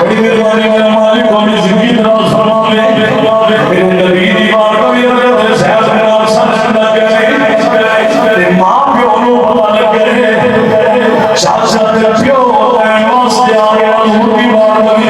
बड़ी मेहरबानी मेरे मालिक को अपनी जिंदगी दराज फरमा ले। मेरे नबी दी बात कभी अगर सहज नाल समझ ना करे ते मां प्यो नु पता लगे शाह शाह प्यो वास्ते आ गया हजूर दी बात कभी